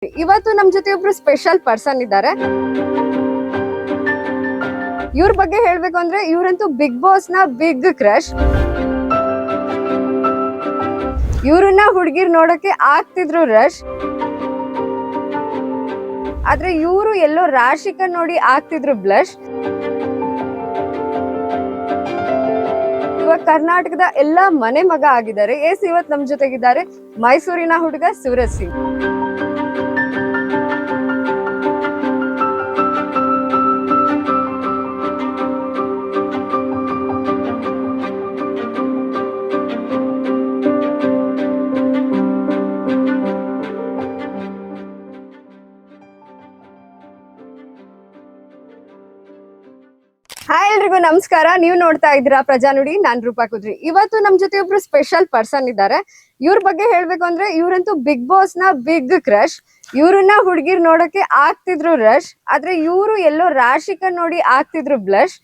ಇವತ್ತು ನಮ್ ಜೊತೆ ಒಬ್ರು ಸ್ಪೆಷಲ್ ಪರ್ಸನ್ ಇದ್ದಾರೆ. ಇವ್ರ ಬಗ್ಗೆ ಹೇಳ್ಬೇಕು ಅಂದ್ರೆ ಇವ್ರಂತೂ ಬಿಗ್ ಬಾಸ್ ನ ಬಿಗ್ ಕ್ರಶ್. ಇವ್ರನ್ನ ಹುಡುಗಿರ್ ನೋಡಕ್ಕೆ ಆಗ್ತಿದ್ರು ರಶ್. ಆದ್ರೆ ಇವ್ರು ಎಲ್ಲೋ ರಾಶಿಕ ನೋಡಿ ಆಗ್ತಿದ್ರು ಬ್ಲಶ್. ಇವಾಗ ಕರ್ನಾಟಕದ ಎಲ್ಲಾ ಮನೆ ಮಗ ಆಗಿದ್ದಾರೆ. ಇವತ್ ನಮ್ ಜೊತೆಗಿದ್ದಾರೆ ಮೈಸೂರಿನ ಹುಡುಗ ಸೂರಜ್ ಸಿಂಗ್. ಹಾಯ್ ಎಲ್ರಿಗೂ ನಮಸ್ಕಾರ. ನೀವು ನೋಡ್ತಾ ಇದ್ದೀರಾ ಪ್ರಜಾನುಡಿ. ನಾನ್ ರೂಪಾ ಕುದ್ರಿ. ಇವತ್ತು ನಮ್ ಜೊತೆ ಒಬ್ರು ಸ್ಪೆಷಲ್ ಪರ್ಸನ್ ಇದ್ದಾರೆ. ಇವ್ರ ಬಗ್ಗೆ ಹೇಳ್ಬೇಕು ಅಂದ್ರೆ ಇವ್ರಂತೂ ಬಿಗ್ ಬಾಸ್ ನ ಬಿಗ್ ಕ್ರಶ್. ಇವ್ರನ್ನ ಹುಡುಗಿರ್ ನೋಡಕ್ಕೆ ಆಗ್ತಿದ್ರು ರಶ್. ಆದ್ರೆ ಇವ್ರು ಎಲ್ಲೋ ರಾಶಿಕ ನೋಡಿ ಆಗ್ತಿದ್ರು ಬ್ಲಶ್.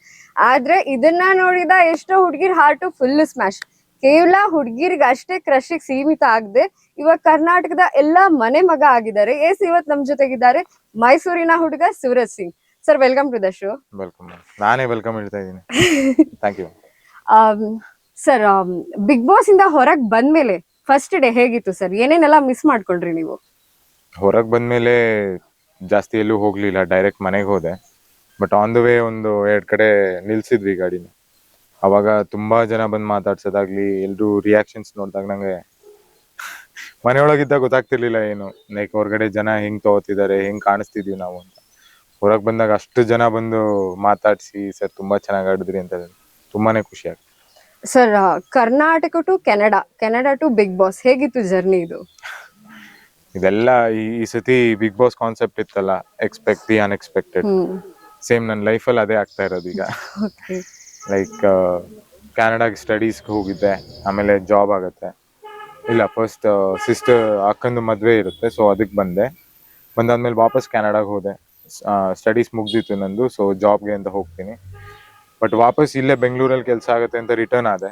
ಆದ್ರೆ ಇದನ್ನ ನೋಡಿದ ಎಷ್ಟೋ ಹುಡುಗಿರ್ ಹಾರ್ಟು ಫುಲ್ ಸ್ಮ್ಯಾಶ್. ಕೇವಲ ಹುಡುಗಿರ್ಗೆ ಅಷ್ಟೇ ಕ್ರಶಿಗೆ ಸೀಮಿತ ಆಗದೆ ಇವಾಗ ಕರ್ನಾಟಕದ ಎಲ್ಲಾ ಮನೆ ಮಗ ಆಗಿದ್ದಾರೆ. ಇವತ್ ನಮ್ ಜೊತೆಗಿದ್ದಾರೆ ಮೈಸೂರಿನ ಹುಡುಗ Suraj Singh. Sir, welcome to the show. Welcome. ನಾನೇ ವೆಲ್ಕಮ್ ಹೇಳ್ತಾ ಇದ್ದೀನಿ. Thank you. Sir, big boss ಇಂದ ಹೊರಗ್ ಬಂದ್ಮೇಲೆ ಫಸ್ಟ್ ಡೇ ಹೇಗಿತ್ತು ಸರ್? ಏನೇನೆಲ್ಲ ಮಿಸ್ ಮಾಡ್ಕೊಂಡ್ರಿ ನೀವು? ಹೊರಗೆ ಬಂದ್ಮೇಲೆ ಜಾಸ್ತಿ ಎಲ್ಲೂ ಹೋಗ್ಲಿಲ್ಲ, ಡೈರೆಕ್ಟ್ ಮನೆಗೆ ಹೋದೆ. ಬಟ್ ಆನ್ ದ ವೇ ಒಂದು 2 ಕಡೆ ನಿಲ್ಸಿದ್ವಿ ಗಾಡಿನ. ಅವಾಗ ತುಂಬಾ ಜನ ಬಂದು ಮಾತಾಡ್ಸೋದಾಗ್ಲಿ, ಎಲ್ರು ರಿಯಾಕ್ಷನ್ಸ್ ನೋಡಿದಾಗ ನಂಗೆ ಮನೆಯೊಳಗಿದ್ದಾಗ ಗೊತ್ತಾಗ್ತಿರ್ಲಿಲ್ಲ ಏನು, ಲೈಕ್ ಹೊರಗಡೆ ಜನ ಹೆಂಗ್ ತಗೋತಿದ್ದಾರೆ, ಹೆಂಗ್ ಕಾಣಿಸ್ತಿದ್ವಿ ನಾವು ಅಂತ. ಹೊರಗೆ ಬಂದಾಗ ಅಷ್ಟು ಜನ ಬಂದು ಮಾತಾಡ್ಸಿ ಸರ್ ತುಂಬಾ ಚೆನ್ನಾಗಿ ಆಡಿದ್ರಿ ಅಂತ ತುಂಬಾನೇ ಖುಷಿ ಆಗ್ತದೆ. Sir, Karnataka to Canada, Canada to big boss ಹೇಗಿತ್ತು ಜರ್ನಿ ಇದು? ಇದೆಲ್ಲ ಈ ಸತಿ ಬಿಗ್ ಬಾಸ್ ಕಾನ್ಸೆಪ್ಟ್ ಇತ್ತಲ್ಲ, ಎಕ್ಸ್ಪೆಕ್ಟ್ ದಿ ಅನ್ಎಕ್ಸ್ಪೆಕ್ಟೆಡ್. ಸೇಮ್ ನನ್ನ ಲೈಫಲ್ಲಿ ಅದೇ ಆಗ್ತಾ ಇರೋದು ಈಗ. ಲೈಕ್ ಕೆನಡಾಗೆ ಸ್ಟಡೀಸ್ಗೆ ಹೋಗಿದ್ದೆ, ಆಮೇಲೆ ಜಾಬ್ ಆಗುತ್ತೆ. ಇಲ್ಲ, ಫಸ್ಟ್ ಸಿಸ್ಟರ್ ಅಕ್ಕಂದು ಮದುವೆ ಇರುತ್ತೆ, ಸೊ ಅದಕ್ಕೆ ಬಂದಾದ್ಮೇಲೆ ವಾಪಸ್ ಕೆನಡಾಗೆ ಹೋದೆ. ಸ್ಟಡೀಸ್ ಮುಗ್ದಿತ್ತು ನಂದು, ಸೊ ಜಾಬ್ಗೆ ಅಂತ ಹೋಗ್ತೀನಿ. ಬಟ್ ವಾಪಸ್ ಇಲ್ಲೇ ಬೆಂಗಳೂರಲ್ಲಿ ಕೆಲಸ ಆಗುತ್ತೆ ಅಂತ ರಿಟರ್ನ್ ಆದೆ.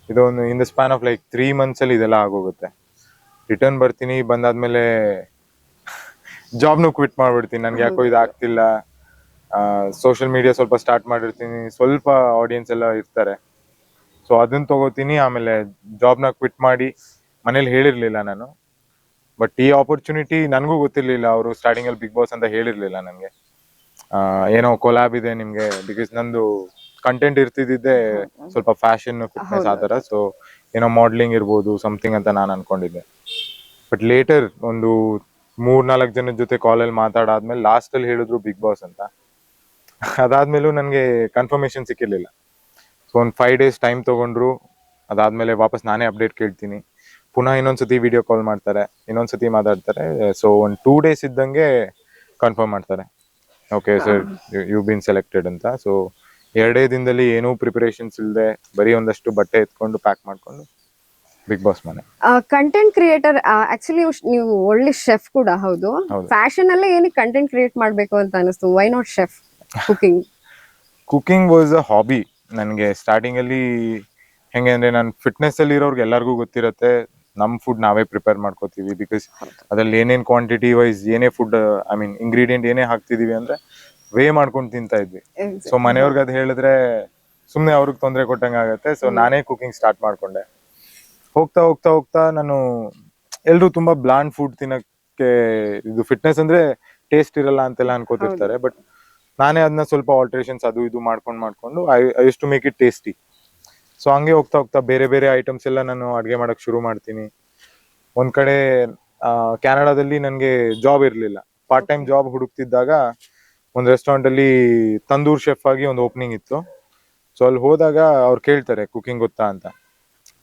ಇದೊಂದು in the span of like 3 months ಇದೆಲ್ಲ ಆಗೋಗುತ್ತೆ. ರಿಟರ್ನ್ ಬರ್ತೀನಿ, ಬಂದಾದ್ಮೇಲೆ ಜಾಬ್ನು ಕ್ವಿಟ್ ಮಾಡ್ಬಿಡ್ತೀನಿ. ನನ್ಗೆ ಯಾಕೋ ಇದು ಆಗ್ತಿಲ್ಲ. ಸೋಷಿಯಲ್ ಮೀಡಿಯಾ ಸ್ವಲ್ಪ ಸ್ಟಾರ್ಟ್ ಮಾಡಿರ್ತೀನಿ, ಸ್ವಲ್ಪ ಆಡಿಯನ್ಸ್ ಎಲ್ಲ ಇರ್ತಾರೆ, ಸೊ ಅದನ್ನ ತಗೋತೀನಿ. ಆಮೇಲೆ ಜಾಬ್ನ ಕ್ವಿಟ್ ಮಾಡಿ ಮನೇಲಿ ಹೇಳಿರ್ಲಿಲ್ಲ ನಾನು. ಬಟ್ ಈ ಆಪರ್ಚುನಿಟಿ ನನಗೂ ಗೊತ್ತಿರ್ಲಿಲ್ಲ, ಅವರು ಸ್ಟಾರ್ಟಿಂಗ್ ಅಲ್ಲಿ ಬಿಗ್ ಬಾಸ್ ಅಂತ ಹೇಳಿರ್ಲಿಲ್ಲ ನನಗೆ. ಏನೋ ಕೊಲಾಬ್ ಇದೆ ನಿಮ್ಗೆ, ಬಿಕಾಸ್ ನಂದು ಕಂಟೆಂಟ್ ಇರ್ತಿದ್ದೆ ಸ್ವಲ್ಪ ಫ್ಯಾಷನ್ ಫಿಟ್ನೆಸ್ ಆ ಥರ. ಸೊ ಏನೋ ಮಾಡ್ಲಿಂಗ್ ಇರ್ಬೋದು ಸಮಥಿಂಗ್ ಅಂತ ನಾನು ಅನ್ಕೊಂಡಿದ್ದೆ. ಬಟ್ ಲೇಟರ್ ಒಂದು 3-4 ಜನದ ಜೊತೆ ಕಾಲಲ್ಲಿ ಮಾತಾಡಾದ್ಮೇಲೆ ಲಾಸ್ಟಲ್ಲಿ ಹೇಳಿದ್ರು ಬಿಗ್ ಬಾಸ್ ಅಂತ. ಅದಾದ್ಮೇಲೂ ನನಗೆ ಕನ್ಫರ್ಮೇಶನ್ ಸಿಕ್ಕಿರ್ಲಿಲ್ಲ. ಸೊ ಒಂದು 5 days ಟೈಮ್ ತಗೊಂಡ್ರು. ಅದಾದ್ಮೇಲೆ ವಾಪಸ್ ನಾನೇ ಅಪ್ಡೇಟ್ ಕೇಳ್ತೀನಿ, ಪುನಃ ಇನ್ನೊಂದ್ಸತಿ ವಿಡಿಯೋ ಕಾಲ್ ಮಾಡ್ತಾರೆ, ಇನ್ನೊಂದ್ಸತಿ ಮಾತಾಡ್ತಾರೆ. ಸೊ ಒಂದು 2 days ಇದ್ದಂಗೆ ಕನ್ಫರ್ಮ್ ಮಾಡ್ತಾರೆ, okay sir you been selected ಅಂತ. ಸೊ 2 ದಿನದಲ್ಲಿ ಏನೂ ಪ್ರಿಪರೇಷನ್ಸ್ ಇಲ್ಲದೆ ಬರೀ ಒಂದಷ್ಟು ಬಟ್ಟೆ ಎತ್ಕೊಂಡು ಪ್ಯಾಕ್ ಮಾಡ್ಕೊಂಡು ಬಿಗ್ ಬಾಸ್ ಮನೆ. ಕಂಟೆಂಟ್ ಕ್ರಿಯೇಟರ್ ಆಕ್ಚುಲಿ ನೀವು ಒಳ್ಳೆ ಶೆಫ್ ಕೂಡ ಹೌದು. ಫ್ಯಾಷನ್ ಅಲ್ಲೇ ಏನಕ್ಕೆ ಕಂಟೆಂಟ್ ಕ್ರಿಯೇಟ್ ಮಾಡ್ಬೇಕು ಅಂತ ಅನಿಸ್ತು? Why not chef? Cooking was a hobby ನನಗೆ. ಸ್ಟಾರ್ಟಿಂಗ್ ಅಲ್ಲಿ ಹೆಂಗೆ ಅಂದ್ರೆ, ನಾನು ಫಿಟ್ನೆಸ್ ಅಲ್ಲಿ ಇರೋರ್ಗೆ ಎಲ್ಲರಿಗೂ ಗೊತ್ತಿರತ್ತೆ, ನಮ್ ಫುಡ್ ನಾವೇ ಪ್ರಿಪೇರ್ ಮಾಡ್ಕೋತೀವಿ. ಬಿಕಾಸ್ ಅದ್ರಲ್ಲಿ ಏನೇನ್ ಕ್ವಾಂಟಿಟಿ ವೈಸ್ ಏನೇ ಫುಡ್, ಐ ಮೀನ್ ಇಂಗ್ರೀಡಿಯೆಂಟ್ ಏನೇ ಹಾಕ್ತಿದೀವಿ ಅಂದ್ರೆ ವೇ ಮಾಡ್ಕೊಂಡು ತಿಂತಾ ಇದ್ವಿ. ಸೊ ಮನೆಯವ್ರಿಗೆ ಅದ್ ಹೇಳಿದ್ರೆ ಸುಮ್ನೆ ಅವ್ರಿಗೆ ತೊಂದರೆ ಕೊಟ್ಟಂಗೆ ಆಗತ್ತೆ. ಸೊ ನಾನೇ ಕುಕಿಂಗ್ ಸ್ಟಾರ್ಟ್ ಮಾಡ್ಕೊಂಡೆ. ಹೋಗ್ತಾ ಹೋಗ್ತಾ ಹೋಗ್ತಾ ನಾನು, ಎಲ್ರು ತುಂಬಾ ಬ್ಲಾಂಡ್ ಫುಡ್ ತಿನ್ನಕ್ಕೆ, ಇದು ಫಿಟ್ನೆಸ್ ಅಂದ್ರೆ ಟೇಸ್ಟ್ ಇರಲ್ಲ ಅಂತೆಲ್ಲ ಅನ್ಕೋತಿರ್ತಾರೆ. ಬಟ್ ನಾನೇ ಅದನ್ನ ಸ್ವಲ್ಪ ಆಲ್ಟ್ರೇಷನ್ಸ್ ಅದು ಇದು ಮಾಡ್ಕೊಂಡು I use to make it tasty. So ಹಂಗೆ ಹೋಗ್ತಾ ಹೋಗ್ತಾ ಬೇರೆ ಬೇರೆ ಐಟಮ್ಸ್ ಎಲ್ಲ ನಾನು ಅಡ್ಗೆ ಮಾಡಕ್ ಶುರು ಮಾಡ್ತೀನಿ. ಒಂದ್ ಕಡೆ ಕೆನಡಾದಲ್ಲಿ ನನಗೆ ಜಾಬ್ ಇರ್ಲಿಲ್ಲ, ಪಾರ್ಟ್ ಟೈಮ್ ಜಾಬ್ ಹುಡುಕ್ತಿದ್ದಾಗ ಒಂದು ರೆಸ್ಟೋರೆಂಟ್ ಅಲ್ಲಿ ತಂದೂರ್ ಶೆಫ್ ಆಗಿ ಒಂದು ಓಪನಿಂಗ್ ಇತ್ತು. ಸೊ ಅಲ್ಲಿ ಹೋದಾಗ ಅವ್ರು ಕೇಳ್ತಾರೆ ಕುಕಿಂಗ್ ಗೊತ್ತಾ ಅಂತ.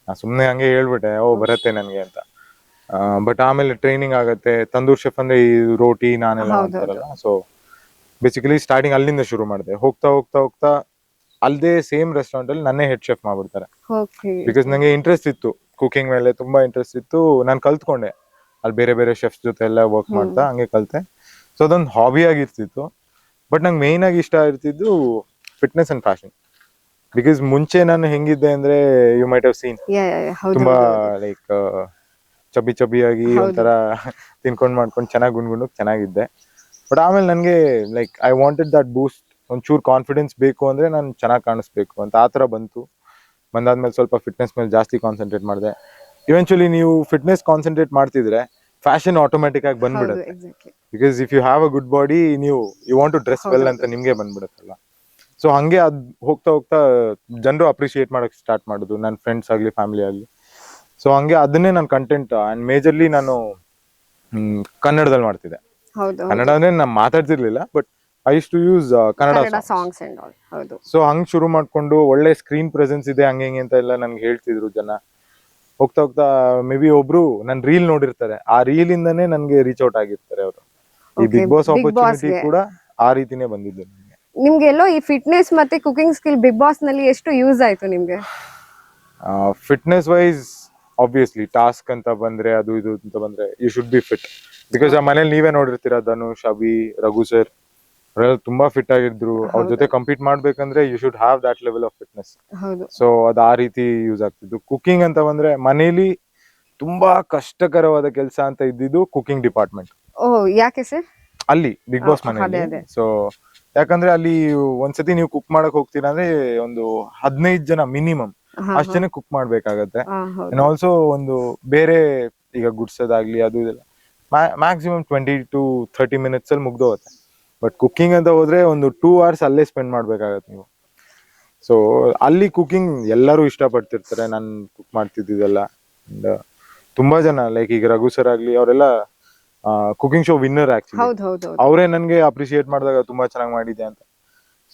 ನಾ ಸುಮ್ನೆ ಹಂಗೆ ಹೇಳ್ಬಿಟ್ಟೆ, ಬರತ್ತೆ ನನ್ಗೆ ಅಂತ. ಬಟ್ ಆಮೇಲೆ ಟ್ರೈನಿಂಗ್ ಆಗತ್ತೆ. ತಂದೂರ್ ಶೆಫ್ ಅಂದ್ರೆ ಈ ರೋಟಿ ನಾನೆಲ್ಲ ಮಾಡ್ತಾರಲ್ಲ. ಸೊ ಬೇಸಿಕಲಿ ಸ್ಟಾರ್ಟಿಂಗ್ ಅಲ್ಲಿಂದ ಶುರು ಮಾಡಿದೆ. ಹೋಗ್ತಾ ಹೋಗ್ತಾ ಹೋಗ್ತಾ ಅಲ್ಲದೆ ಸೇಮ್ ರೆಸ್ಟೋರೆಂಟ್ ಅಲ್ಲಿ ನನ್ನೇ ಹೆಡ್ ಶೆಫ್ ಮಾಡ್ಬಿಡ್ತಾರೆ. ಬಿಕಾಸ್ ನಂಗೆ ಇಂಟ್ರೆಸ್ಟ್ ಇತ್ತು, ಕುಕಿಂಗ್ ಮೇಲೆ ತುಂಬಾ ಇಂಟ್ರೆಸ್ಟ್ ಇತ್ತು. ನಾನು ಕಲ್ತ್ಕೊಂಡೆ ಅಲ್ಲಿ ಬೇರೆ ಬೇರೆ ಶೆಫ್ಸ್ ಜೊತೆ ಎಲ್ಲ ವರ್ಕ್ ಮಾಡ್ತಾ ಹಂಗೆ ಕಲ್ತೆ. ಸೊ ಅದೊಂದು ಹಾಬಿ ಆಗಿರ್ತಿತ್ತು. ಬಟ್ ನಂಗೆ ಮೇನ್ ಆಗಿ ಇಷ್ಟ ಇರ್ತಿದ್ದು ಫಿಟ್ನೆಸ್ ಅಂಡ್ ಫ್ಯಾಷನ್. ಬಿಕಾಸ್ ಮುಂಚೆ ನಾನು ಹೆಂಗಿದ್ದೆ ಅಂದ್ರೆ, ಯು ಮೈಟ್ ಹ್ಯಾವ್ ಸೀನ್, ತುಂಬಾ ಲೈಕ್ ಚಬ್ಬಿ ಚಬ್ಬಿಯಾಗಿ ಒಂಥರ ತಿನ್ಕೊಂಡ್ ಮಾಡ್ಕೊಂಡು ಚೆನ್ನಾಗಿ ಗುನ್ಗುಂಡು ಚೆನ್ನಾಗಿದ್ದೆ. ಬಟ್ ಆಮೇಲೆ ನನಗೆ ಲೈಕ್ ಐ ವಾಂಟೆಡ್ ದಟ್ ಬೂಸ್ಟ್, ಒಂಚೂರು ಕಾನ್ಫಿಡೆನ್ಸ್ ಬೇಕು ಅಂದ್ರೆ ನಾನು ಚೆನ್ನಾಗಿ ಕಾಣಿಸ್ಬೇಕು ಅಂತ ಆ ಥರ ಬಂದಾದ್ಮೇಲೆ ಸ್ವಲ್ಪ ಫಿಟ್ನೆಸ್ ಮೇಲೆ ಜಾಸ್ತಿ ಕಾನ್ಸಂಟ್ರೇಟ್ ಮಾಡಿದೆ. ಇವೆಂಚುಲಿ ನೀವು ಫಿಟ್ನೆಸ್ ಕಾನ್ಸಂಟ್ರೇಟ್ ಮಾಡ್ತಿದ್ರೆ ಫ್ಯಾಷನ್ ಆಟೋಮೆಟಿಕ್ ಆಗಿ ಬಂದ್ಬಿಡುತ್ತೆ. Because if you have a good body, ನೀವು you want to dress well ಅಂತ ನಿಮ್ಗೆ ಬಂದ್ಬಿಡುತ್ತಲ್ಲ. ಸೊ ಹಂಗೆ ಅದ್ ಹೋಗ್ತಾ ಹೋಗ್ತಾ ಜನರು ಅಪ್ರಿಶಿಯೇಟ್ ಮಾಡಕ್ ಸ್ಟಾರ್ಟ್ ಮಾಡೋದು, ನನ್ನ ಫ್ರೆಂಡ್ಸ್ ಆಗ್ಲಿ ಫ್ಯಾಮಿಲಿ ಆಗ್ಲಿ. ಸೊ ಹಂಗೆ ಅದನ್ನೇ ನನ್ನ ಕಂಟೆಂಟ್ ಅಂಡ್ ಮೇಜರ್ಲಿ ನಾನು ಕನ್ನಡದಲ್ಲಿ ಮಾಡ್ತಿದ್ದೆ. ಕನ್ನಡ ಅಂದ್ರೆ ನಾನು ಮಾತಾಡ್ತಿರ್ಲಿಲ್ಲ, but I use to use Kannada songs and all. ಹೌದು. ಸೊ ಹಂಗ್ ಶುರು ಮಾಡ್ಕೊಂಡು ಒಳ್ಳೆ ಸ್ಕ್ರೀನ್ ಪ್ರೆಸೆನ್ಸ್ ಇದೆ ಹಂಗೆ ಹಿಂಗೆ ಅಂತ ಎಲ್ಲ ನನ್ಗೆ ಹೇಳ್ತಿದ್ರು ಜನ. ಹೋಗ್ತಾ ಹೋಗ್ತಾ ಮೇ ಬಿ ಒಬ್ರು ನನ್ ರೀಲ್ ನೋಡಿರ್ತಾರೆ, ಆ ರೀಲ್ ಇಂದಾನೇ ನನ್ಗೆ ರೀಚ್ ಔಟ್ ಆಗಿರ್ತಾರೆ ಅವರು. ಈ ಬಿಗ್ ಬಾಸ್ ಆಪರ್ಚುನಿಟಿ ಕೂಡ ಆ ರೀತಿನೇ ಬಂದಿದ್ದು ನನಗೆ. ನಿಮ್ಗೆ ಎಲ್ಲೋ ಈ ಫಿಟ್ನೆಸ್ ಮತ್ತೆ ಕುಕಿಂಗ್ ಸ್ಕಿಲ್ ಬಿಗ್ ಬಾಸ್ ನಲ್ಲಿ ಎಷ್ಟು ಯೂಸ್ ಆಯ್ತು ನಿಮ್ಗೆ? ಫಿಟ್ನೆಸ್ ವೈಸ್ ಆಬ್ವಿಯಸ್ಲಿ ಟಾಸ್ಕ್ ಅಂತ ಬಂದ್ರೆ ಅದು ಇದು ಅಂತ ಬಂದ್ರೆ you should be fit. Because ಆ ಮನೇಲಿ ನೀವೇ ನೋಡಿರ್ತೀರಾ, ಧನುಷ್, ಅಭಿ, ರಘು ಸರ್ ಅವರೆಲ್ಲ ತುಂಬಾ ಫಿಟ್ ಆಗಿದ್ರು. ಅವ್ರ ಜೊತೆ ಕಂಪೀಟ್ ಮಾಡ್ಬೇಕಂದ್ರೆ you should have that level of fitness. So ಅದು ಆ ರೀತಿ ಯೂಸ್ ಆಗ್ತಿದ್ದು. ಕುಕಿಂಗ್ ಅಂತ ಬಂದ್ರೆ ಮನೇಲಿ ತುಂಬಾ ಕಷ್ಟಕರವಾದ ಕೆಲಸ ಅಂತ ಇದ್ದಿದ್ದು ಕುಕಿಂಗ್ ಡಿಪಾರ್ಟ್ಮೆಂಟ್. ಯಾಕೆ ಸರ್? ಅಲ್ಲಿ ಬಿಗ್ ಬಾಸ್ ಮನೇಲಿ. ಸೊ ಯಾಕಂದ್ರೆ ಅಲ್ಲಿ ಒಂದ್ಸತಿ ನೀವು ಕುಕ್ ಮಾಡಕ್ ಹೋಗ್ತೀರಾ ಅಂದ್ರೆ ಒಂದು 15 ಜನ ಮಿನಿಮಮ್ ಅಷ್ಟ್ ಜನ ಕುಕ್ ಮಾಡ್ಬೇಕಾಗತ್ತೆ. ಅಂಡ್ ಆಲ್ಸೋ ಒಂದು ಬೇರೆ ಈಗ ಗುಡ್ಸೋದಾಗ್ಲಿ ಅದು ಇದೆಲ್ಲ ಮ್ಯಾಕ್ಸಿಮಮ್ 20 to 30 minutes ಅಲ್ಲಿ ಮುಗ್ದೋಗುತ್ತೆ. ಬಟ್ ಕುಕಿಂಗ್ ಅಂತ ಹೋದ್ರೆ ಒಂದು 2 hours ಅಲ್ಲೇ ಸ್ಪೆಂಡ್ ಮಾಡ್ಬೇಕಾಗತ್ತೆ ನೀವು. ಸೊ ಅಲ್ಲಿ ಕುಕಿಂಗ್ ಎಲ್ಲರೂ ಇಷ್ಟಪಡ್ತಿರ್ತಾರೆ, ನಾನು ಕುಕ್ ಮಾಡ್ತಿದ್ದಿದ್ದೆಲ್ಲ. ತುಂಬಾ ಜನ ಲೈಕ್ ಈಗ ರಘು ಸರ್ ಆಗ್ಲಿ ಅವರೆಲ್ಲ ಕುಕಿಂಗ್ ಶೋ ವಿನ್ನರ್ ಆಕ್ಚುಲಿ. ಅವರೇ ನನ್ಗೆ ಅಪ್ರಿಶಿಯೇಟ್ ಮಾಡಿದಾಗ ತುಂಬಾ ಚೆನ್ನಾಗಿ ಮಾಡಿದೆ ಅಂತ.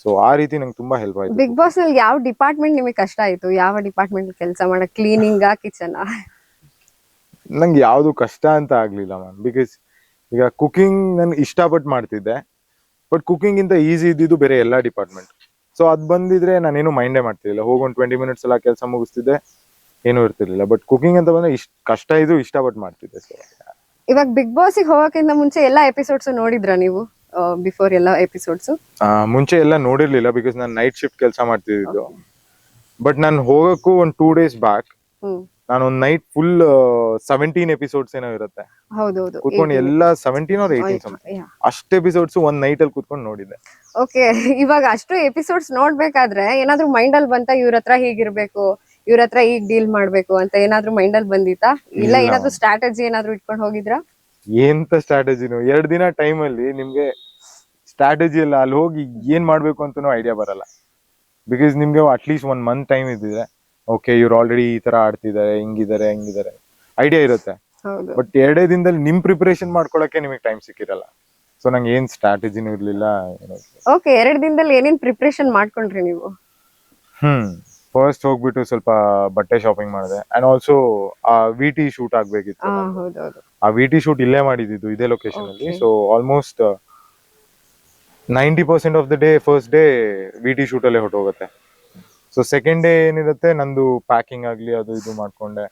ಸೊ ಆ ರೀತಿ ನಂಗೆ ತುಂಬಾ ಹೆಲ್ಪ್ ಆಯ್ತು. ಬಿಗ್ ಬಾಸ್ ನಲ್ಲಿ ಯಾವ ಡಿಪಾರ್ಟ್ಮೆಂಟ್ ನಿಮಗೆ ಕಷ್ಟ ಆಯ್ತು? ಯಾವ ಡಿಪಾರ್ಟ್ಮೆಂಟ್ ಕೆಲಸ ಮಾಡಕ್? Cleaning, kitchen? ನಂಗೆ ಯಾವ್ದು ಕಷ್ಟ ಅಂತ ಆಗ್ಲಿಲ್ಲ ಮ್ಯಾಮ್. ಬಿಕಾಸ್ ಈಗ ಕುಕಿಂಗ್ ನನ್ ಇಷ್ಟಪಟ್ಟು ಮಾಡ್ತಿದ್ದೆ, ಬಟ್ ಕುಕಿಂಗ್ ಇಂತ ಈಸಿ ಇದ್ದಿದ್ದು ಬೇರೆ ಎಲ್ಲಾ ಡಿಪಾರ್ಟ್ಮೆಂಟ್. ಸೊ ಅದ್ ಬಂದಿದ್ರೆ ನಾನೇನು ಮೈಂಡೇ ಮಾಡ್ತಿರ್ಲಿಲ್ಲ. ಹೋಗೊಂದು 20 minutes ಎಲ್ಲ ಕೆಲಸ ಮುಗಿಸ್ತಿದ್ದೆ, ಏನೂ ಇರ್ತಿರ್ಲಿಲ್ಲ. ಬಟ್ ಕುಕಿಂಗ್ ಅಂತ ಬಂದ್ರೆ ಕಷ್ಟ ಇದು ಇಷ್ಟಪಟ್ಟು ಮಾಡ್ತಿದ್ದೆ. ಸೊ ಇವಾಗ ಬಿಗ್ ಬಾಸ್ ಹೋಗಕ್ಕಿಂತ ಮುಂಚೆ ಎಲ್ಲಾ ಎಪಿಸೋಡ್ಸ್ ನೋಡಿದ್ರಾ ನೀವು? ಬಿಫೋರ್ ಎಲ್ಲಾ ಎಪಿಸೋಡ್ಸ್ ಮುಂಚೆ ಎಲ್ಲ ನೋಡಿರ್ಲಿಲ್ಲ, ಬಿಕಾಸ್ ನಾನು ನೈಟ್ ಶಿಫ್ಟ್ ಕೆಲಸ ಮಾಡ್ತಿದ್ದು. ಬಟ್ ನಾನು ಹೋಗಕ್ಕೂ ಒಂದು 2 days ಬ್ಯಾಕ್ ನಾನು ಒಂದು ನೈಟ್ ಫುಲ್ 17 episodes ಏನೋ ಇರುತ್ತೆ, ಕುತ್ಕೊಂಡು ಎಲ್ಲ 17 or 18 ಅಷ್ಟು ಎಪಿಸೋಡ್ಸ್ ಒಂದ್ ನೈಟ್ ಅಲ್ಲಿ ಕುತ್ಕೊಂಡು ನೋಡಿದ್ದೆ. ಓಕೆ. ಇವಾಗ ಅಷ್ಟು ಎಪಿಸೋಡ್ಸ್ ನೋಡ್ಬೇಕಾದ್ರೆ ಏನಾದ್ರು ಮೈಂಡ್ ಅಲ್ಲಿ ಬಂತ ಇವ್ರ ಹತ್ರ ಹೀಗಿರ್ಬೇಕು, ಇವ್ರ ಹತ್ರ ಈಗ ಡೀಲ್ ಮಾಡ್ಬೇಕು ಅಂತ ಏನಾದ್ರು ಮೈಂಡ್ ಅಲ್ಲಿ ಬಂದಿತ್ತಾ? ಇಲ್ಲ ಏನಾದ್ರು ಸ್ಟ್ರಾಟಜಿ ಏನಾದ್ರು ಇಟ್ಕೊಂಡು ಹೋಗಿದ್ರಾ? ಎಂತ ಸ್ಟ್ರಾಟಜಿನು, 2 ದಿನ ಟೈಮ್ ಅಲ್ಲಿ ನಿಮ್ಗೆ ಸ್ಟ್ರಾಟಜಿ ಎಲ್ಲ ಅಲ್ಲಿ ಹೋಗಿ ಏನ್ ಮಾಡ್ಬೇಕು ಅಂತಾನು ಐಡಿಯಾ ಬರಲ್ಲ. ಬಿಕಾಸ್ ನಿಮ್ಗೆ ಅಟ್ಲೀಸ್ಟ್ 1 month ಟೈಮ್ ಇದ್ದಿದ್ರೆ ಓಕೆ ಇವ್ರು ಆಲ್ರೆಡಿ ಈ ತರ ಆಡ್ತಿದ್ದಾರೆ, ಹಿಂಗಿದ್ದಾರೆ ಐಡಿಯಾ ಇರುತ್ತೆ. ಬಟ್ 2 ದಿನದಲ್ಲಿ ನಿಮ್ ಪ್ರಿಪರೇಷನ್ ಮಾಡ್ಕೊಳಕ್ಕೆ ನಿಮಗೆ ಟೈಮ್ ಸಿಕ್ಕಿರಲ್ಲ. ಸೊ ನಂಗೆ ಏನ್ ಸ್ಟ್ರಾಟಜಿನೂ ಇರ್ಲಿಲ್ಲ. ಓಕೆ. 2 ದಿನದಲ್ಲಿ ಏನೇನ್ ಪ್ರಿಪರೇಷನ್ ಮಾಡ್ಕೊಂಡ್ರಿ ನೀವು? ಫಸ್ಟ್ ಹೋಗ್ಬಿಟ್ಟು ಸ್ವಲ್ಪ ಬಟ್ಟೆ ಶಾಪಿಂಗ್ ಮಾಡಿದೆ. ಅಂಡ್ ಆಲ್ಸೋ ಆ VT ಶೂಟ್ ಆಗ್ಬೇಕಿತ್ತು. ಆ VT ಶೂಟ್ ಇಲ್ಲೇ ಮಾಡಿದ್ದು, ಇದೇ ಲೊಕೇಶನ್ ಅಲ್ಲಿ. So almost 90% of the day first day VT shoot ಅಲ್ಲೇ ಹೊರಟೋಗುತ್ತೆ. ಸೊ ಸೆಕೆಂಡ್ ಡೇ ಏನಿರುತ್ತೆ ನಂದು ಪ್ಯಾಕಿಂಗ್ ಆಗ್ಲಿ ಅದು ಇದು ಮಾಡ್ಕೊಂಡೆ.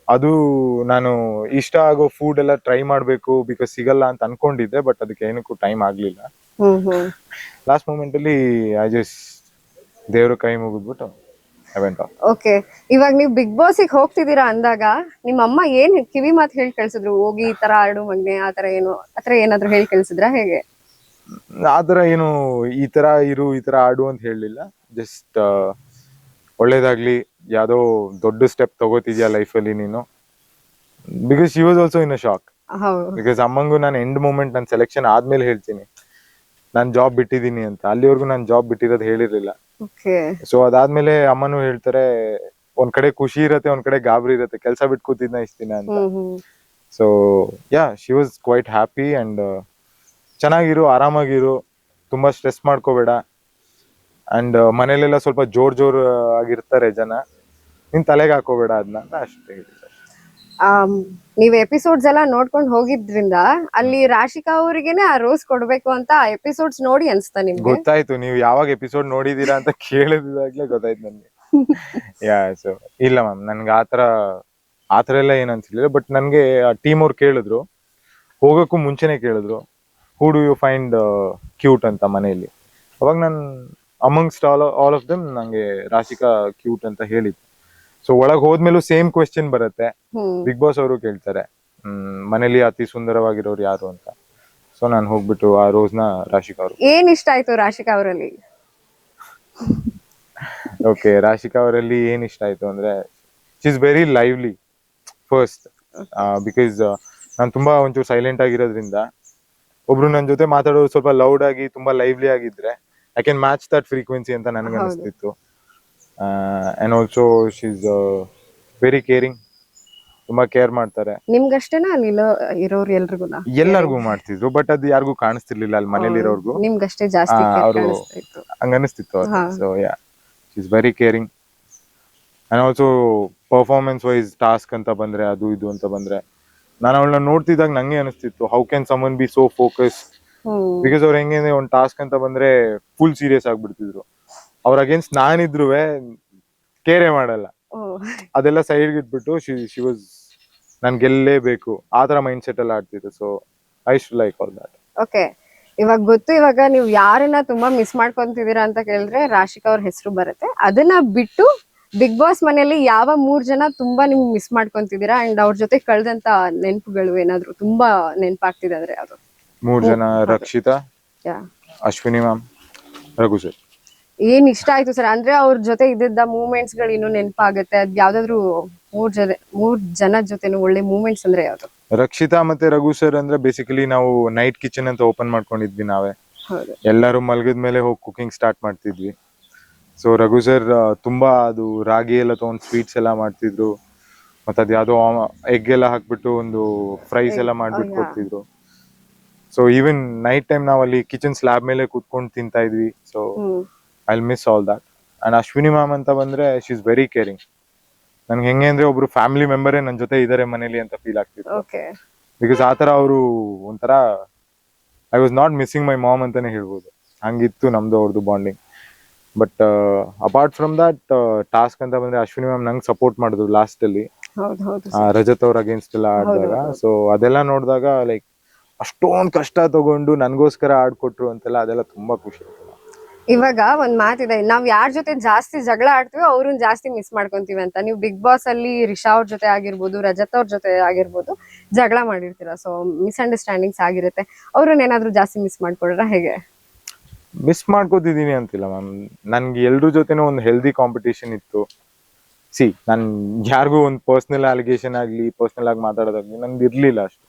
ಅದು ನಾನು ಇಷ್ಟ ಆಗೋ ಫುಡ್ ಎಲ್ಲ ಟ್ರೈ ಮಾಡ್ಬೇಕು ಬಿಕಾಸ್ ಸಿಗಲ್ಲ ಅಂತ ಅನ್ಕೊಂಡಿದ್ದೆ, ಬಟ್ ಅದಕ್ಕೆ ಏನಕ್ಕೂ ಟೈಮ್ ಆಗ್ಲಿಲ್ಲ. ಲಾಸ್ಟ್ ಮೂಮೆಂಟ್ ಅಲ್ಲಿ ಐ ಜಸ್ಟ್ ದೇವ್ರ ಕೈ ಮುಗಿದ್ಬಿಟ್ಟು ಓಕೆ. ಇವಾಗ ನೀವು ಬಿಗ್ ಬಾಸ್ ಹೋಗ್ತಿದ್ದೀರಾ ಅಂದಾಗ ನಿಮ್ಮ ಅಮ್ಮ ಏನ್ ಕಿವಿ ಮಾತು ಹೇಳಿ ಕಳ್ಸಿದ್ರು? ಹೋಗಿ ಈ ತರ ಆಡು ಮಗ್ನೆ ಆತರ ಏನಾದ್ರು ಹೇಳಿ ಕಳ್ಸಿದ್ರ ಹೇಗೆ? ಆತರ ಏನು ಈ ತರ ಇರು ಈ ತರ ಆಡು ಅಂತ ಹೇಳಲಿಲ್ಲ. ಜಸ್ಟ್ ಒಳ್ಳೇದಾಗ್ಲಿ, ಯಾವ್ದೋ ದೊಡ್ಡ ಸ್ಟೆಪ್ ತಗೋತಿದ್ಯಾ ಲೈಫ್ ಅಲ್ಲಿ ನೀನು. Because she was also in a shock. Because ಅಮ್ಮಂಗೂ ನಾನು ಎಂಡ್ ಮೂಮೆಂಟ್ ನನ್ನ ಸೆಲೆಕ್ಷನ್ ಆದ್ಮೇಲೆ ಹೇಳ್ತೀನಿ ನಾನ್ ಜಾಬ್ ಬಿಟ್ಟಿದೀನಿ ಅಂತ. ಅಲ್ಲಿವರೆಗೂ ನಾನು ಜಾಬ್ ಬಿಟ್ಟಿರೋದು ಹೇಳಿರ್ಲಿಲ್ಲ. ಸೊ ಅದಾದ್ಮೇಲೆ ಅಮ್ಮನೂ ಹೇಳ್ತಾರೆ, ಒಂದ್ ಕಡೆ ಖುಷಿ ಇರತ್ತೆ, ಒಂದ್ ಕಡೆ ಗಾಬರಿ ಇರತ್ತೆ, ಕೆಲ್ಸ ಬಿಟ್ಟು ಕೂತಿದ್ನ ಇಷ್ಟ ದಿನ ಅಂತ. So yeah she was quite happy and ಚೆನ್ನಾಗಿರು, ಆರಾಮಾಗಿರು, ತುಂಬಾ ಸ್ಟ್ರೆಸ್ ಮಾಡ್ಕೋಬೇಡ. ಅಂಡ್ ಮನೇಲೆಲ್ಲ ಸ್ವಲ್ಪ ಜೋರ್ ಆಗಿರ್ತಾರೆ ಜನ, ನಿನ್ ತಲೆಗೆ ಹಾಕೋಬೇಡ ಅದನ್ನ ಅಂತ ಅಷ್ಟೇ ಹೇಳಿ. ನೀವ್ ಎಪಿಸೋಡ್ಸ್ ಎಲ್ಲ ನೋಡ್ಕೊಂಡು ಹೋಗಿದ್ರಿಂದ ಅಲ್ಲಿ ರಾಶಿಕಾ ಅವರಿಗೆನೆ ಆ ರೋಸ್ ಕೊಡ್ಬೇಕು ಅಂತ ಆ ಎಪಿಸೋಡ್ಸ್ ನೋಡಿ ಅನ್ಸ್ತಾ ನಿಮ್ಗೆ? ಗೊತ್ತಾಯ್ತು, ನೀವು ಯಾವಾಗ ಎಪಿಸೋಡ್ ನೋಡಿದೀರಾ ಅಂತ ಕೇಳಿದಾಗ್ಲೇ ಗೊತ್ತಾಯ್ತು ನನ್ಗೆ. ಯಾ ಸೊ ಇಲ್ಲ ಮ್ಯಾಮ್, ನನ್ಗೆ ಆತರ ಎಲ್ಲ ಏನ್ ಅನ್ಸಿರ್ಲಿಲ್ಲ. ಬಟ್ ನನ್ಗೆ ಆ ಟೀಮ್ ಅವ್ರು ಕೇಳಿದ್ರು, ಹೋಗಕ್ಕೂ ಮುಂಚೆನೆ ಕೇಳಿದ್ರು, who do you find cute ಅಂತ ಮನೆಯಲ್ಲಿ. ಅವಾಗ ನಾನು ಅಮಂಗ್ಸ್ಟ್ ಆಲ್ ಆಫ್ ದೆಮ್ ನಂಗೆ ರಾಶಿಕಾ ಕ್ಯೂಟ್ ಅಂತ ಹೇಳಿದ್ದೆ. ಸೊ ಒಳಗ್ ಹೋದ್ಮೇಲೂ ಸೇಮ್ ಕ್ವೆಶ್ಚನ್ ಬರುತ್ತೆ, ಹ್ಮ್ ಬಿಗ್ ಬಾಸ್ ಅವರು ಕೇಳ್ತಾರೆ ಮನೇಲಿ ಅತಿ ಸುಂದರವಾಗಿರೋರು ಯಾರು ಅಂತ. ಸೊ ನಾನು ಹೋಗ್ಬಿಟ್ಟು ಆ ರೋಸ್ನ ರಾಶಿಕಾ ಅವರು. ಏನ್ ಇಷ್ಟ ಆಯ್ತು ರಾಶಿಕಾ ಅವರಲ್ಲಿ? ಓಕೆ, ರಾಶಿಕಾ ಅವರಲ್ಲಿ ಏನ್ ಇಷ್ಟ ಆಯ್ತು ಅಂದ್ರೆ, she is very lively first. Because ನಾನು ತುಂಬಾ ಒಂಚೂರು ಸೈಲೆಂಟ್ ಆಗಿರೋದ್ರಿಂದ ಒಬ್ರು ನನ್ನ ಜೊತೆ ಮಾತಾಡೋರು ಸ್ವಲ್ಪ ಲೌಡ್ ಆಗಿ ತುಂಬಾ ಲೈವ್ಲಿ ಆಗಿದ್ರೆ I can match that frequency ಅಂತ ನನಗೆ ಹೌದು. ಅನಿಸ್ತಿತ್ತು. And also she is very caring, ತುಂಬಾ ಕೇರ್ ಮಾಡ್ತಾರೆ. ನಿಮ್ಗಷ್ಟೇನಾ ಅಲ್ಲಿ ಇರೋರು ಎಲ್ರಿಗುನಾ? ಎಲ್ಲರಿಗೂ ಮಾಡ್ತಿದ್ರು, ಬಟ್ ಅದು ಯಾರಿಗೂ ಕಾಣಿಸ್ತಿರ್ಲಿಲ್ಲ ಅಲ್ಲಿ ಮನೇಲಿ ಇರೋರ್ಗು. ನಿಮ್ಗಷ್ಟೇ ಜಾಸ್ತಿ care ಅವರು ಕಾಣಿಸ್ತಾ ಇತ್ತು. ಹಂಗ ಅನಿಸ್ತಿತ್ತು. ಹಾ. So yeah, she is very caring. And also performance wise task ಅಂತ ಬಂದ್ರೆ, ಅದು ಇದು ಅಂತ ಬಂದ್ರೆ, ನಾನು ಅವಳನ್ನ ನೋಡ್ತಿದ್ದಾಗ ನಂಗೆ ಅನಿಸ್ತಿತ್ತು, how can someone be so focus. Because ಅವ್ರು ಹೆಂಗೆ ಅಂದ್ರೆ ಒಂದು ಟಾಸ್ಕ್ ಅಂತ ಬಂದ್ರೆ ಫುಲ್ ಸೀರಿಯಸ್ ಆಗ್ಬಿಡ್ತಿದ್ರು. ಅವ್ರ ಅಗೇನ್ಸ್ಟ್ ನಾನಿದ್ರು ಕೇರೆ ಮಾಡಲ್ಲ, ಅದೆಲ್ಲ ಸೈಡ್ ಇಟ್ಬಿಟ್ಟು ಶಿ ವಾಸ್ ನನ್ ಗೆಲ್ಲೇಬೇಕು ಆ ತರ ಮೈಂಡ್ ಸೆಟ್ ಅಲ್ಲಿ ಆಡ್ತಿದ್ರು. So I should like all that. Okay, ಇವಾಗ ಗೊತ್ತು, ಇವಾಗ ನೀವು ಯಾರನ್ನ ತುಂಬಾ ಮಿಸ್ ಮಾಡ್ಕೊಂತಿದೀರಾ ಅಂತ ಕೇಳಿದ್ರೆ ರಾಶಿಕಾ ಅವ್ರ ಹೆಸರು ಬರುತ್ತೆ. ಅದನ್ನ ಬಿಟ್ಟು ಬಿಗ್ ಬಾಸ್ ಮನೆಯಲ್ಲಿ ಯಾವ 3 ಜನ ತುಂಬಾ ನಿಮ್ ಮಿಸ್ ಮಾಡ್ಕೊಂತಿದೀರಾ ಅಂಡ್ ಅವ್ರ ಜೊತೆ ಕಳೆದಂತ ನೆನಪುಗಳು ಏನಾದ್ರು ತುಂಬಾ ನೆನಪಾಗ್ತಿದೆ ಅಂದ್ರೆ ಯಾವ್ದು? 3 ಜನ, Rakshita, ya. Ashwini ma'am, Raghu sir. ಏನ್ ಇಷ್ಟ ಆಯ್ತು ಸರ್ ಅಂದ್ರೆ ಅವ್ರ ಜೊತೆ ಇದ್ದಿದ್ದ ಮೂಮೆಂಟ್ಸ್ ಗಳು ಇನ್ನೂ ನೆನಪಾಗುತ್ತೆ? ಅದ್ ಯಾವ್ದಾದ್ರು 3 ಜನ ಜೊತೆನು ಒಳ್ಳೆ ಮೂಮೆಂಟ್ಸ್ ಅಂದ್ರೆ ಯಾವ್ದು? ರಕ್ಷಿತಾ ಮತ್ತೆ ರಘು ಸರ್ ಅಂದ್ರೆ ಬೇಸಿಕಲಿ ನಾವು ನೈಟ್ ಕಿಚನ್ ಅಂತ ಓಪನ್ ಮಾಡ್ಕೊಂಡಿದ್ವಿ ನಾವೇ. ಹೌದು. ಎಲ್ಲರೂ ಮಲಗಿದ ಮೇಲೆ ಹೋಗಿ ಕುಕಿಂಗ್ ಸ್ಟಾರ್ಟ್ ಮಾಡ್ತಿದ್ವಿ. ಸೊ ರಘು ಸರ್ ತುಂಬಾ ಅದು ರಾಗಿ ಎಲ್ಲ ತಗೊಂಡ್ ಸ್ವೀಟ್ಸ್ ಎಲ್ಲ ಮಾಡ್ತಿದ್ರು, ಮತ್ತೆ ಅದ್ ಯಾವ್ದೋ ಎಗ್ ಎಲ್ಲ ಹಾಕ್ಬಿಟ್ಟು ಒಂದು ಫ್ರೈಸ್ ಎಲ್ಲ ಮಾಡ್ಬಿಟ್ಟು yeah. ಕೊಡ್ತಿದ್ರು. ಸೊ ಈವನ್ ನೈಟ್ ಟೈಮ್ ನಾವ್ ಅಲ್ಲಿ ಕಿಚನ್ ಸ್ಲಾಬ್ ಮೇಲೆ ಕೂತ್ಕೊಂಡು ತಿಂತಾ ಇದ್ವಿ. So I miss all that. And Ashwini ma'am ಅಂತ ಬಂದ್ರೆ ಶಿ ಇಸ್ ವೆರಿ ಕೇರಿಂಗ್. ನನ್ಗೆ ಹೆಂಗೆ ಅಂದ್ರೆ ಒಬ್ರು ಫ್ಯಾಮಿಲಿ ಮೆಂಬರೇ ನನ್ ಜೊತೆ ಇದಾರೆ ಮನೇಲಿ ಅಂತ ಫೀಲ್ ಆಗ್ತಿತ್ತು. ಓಕೆ. ಬಿಕಾಸ್ ಆತರ ಅವರು ಒಂಥರ I was not missing my mom ಅಂತಾನೆ ಹೇಳ್ಬೋದು, ಹಂಗಿತ್ತು ನಮ್ದು ಅವ್ರದ್ದು bonding. But apart from that task ಅಂತ ಬಂದ್ರೆ ಅಶ್ವಿನಿ ಮ್ಯಾಮ್ ನಂಗೆ ಸಪೋರ್ಟ್ ಮಾಡಿದ್ರು ಲಾಸ್ಟ್ ಅಲ್ಲಿ, ಹೌದು ಹೌದು ರಜತ್ ಅವ್ರ ಅಗೇನ್ಸ್ಟ್ ಎಲ್ಲ ಆಡಿದಾಗ. ಸೊ ಅದೆಲ್ಲ ನೋಡಿದಾಗ ಲೈಕ್ ಅಷ್ಟೊಂದ್ ಕಷ್ಟ ತಗೊಂಡು ನನ್ಗೋಸ್ಕರ ಆಡ್ಕೊಟ್ರು ಅಂತೆಲ್ಲ, ಅದೆಲ್ಲ ತುಂಬಾ ಖುಷಿ ಆಯ್ತು. ಇವಾಗ ಒಂದ್ ಮಾತಿದೆ, ನಾವ್ ಯಾರ ಜೊತೆ ಜಾಸ್ತಿ ಜಗಳ ಆಡ್ತೀವೋ ಅವ್ರನ್ನ ಜಾಸ್ತಿ ಮಿಸ್ ಮಾಡ್ಕೊಂತೀವಿ ಅಂತ. ನೀವು ಬಿಗ್ ಬಾಸ್ ಅಲ್ಲಿ ರಿಷಾ ಅವ್ರ ಜೊತೆ ಆಗಿರ್ಬೋದು, ರಜತ್ ಅವ್ರ ಜೊತೆ ಆಗಿರ್ಬೋದು, ಜಗಳ ಮಾಡಿರ್ತೀರಾ. ಸೊ ಮಿಸ್ಅಂಡರ್ಸ್ಟ್ಯಾಂಡಿಂಗ್ಸ್ ಆಗಿರುತ್ತೆ. ಅವ್ರನ್ನ ಏನಾದ್ರು ಜಾಸ್ತಿ ಮಿಸ್ ಮಾಡ್ಕೊಳ್ರ ಹೇಗೆ? ಮಿಸ್ ಮಾಡ್ಕೋತಿದೀನಿ ಅಂತಿಲ್ಲ ಮ್ಯಾಮ್, ನನ್ಗೆ ಎಲ್ರ ಜೊತೆನೂ ಒಂದು ಹೆಲ್ದಿ ಕಾಂಪಿಟೇಷನ್ ಇತ್ತು. ನಾನ್ ಯಾರಿಗೂ ಒಂದು ಪರ್ಸನಲ್ ಅಲಿಗೇಷನ್ ಆಗ್ಲಿ, ಪರ್ಸನಲ್ ಆಗಿ ಮಾತಾಡೋದಾಗ್ಲಿ ನನ್ಗೆ ಇರ್ಲಿಲ್ಲ ಅಷ್ಟು.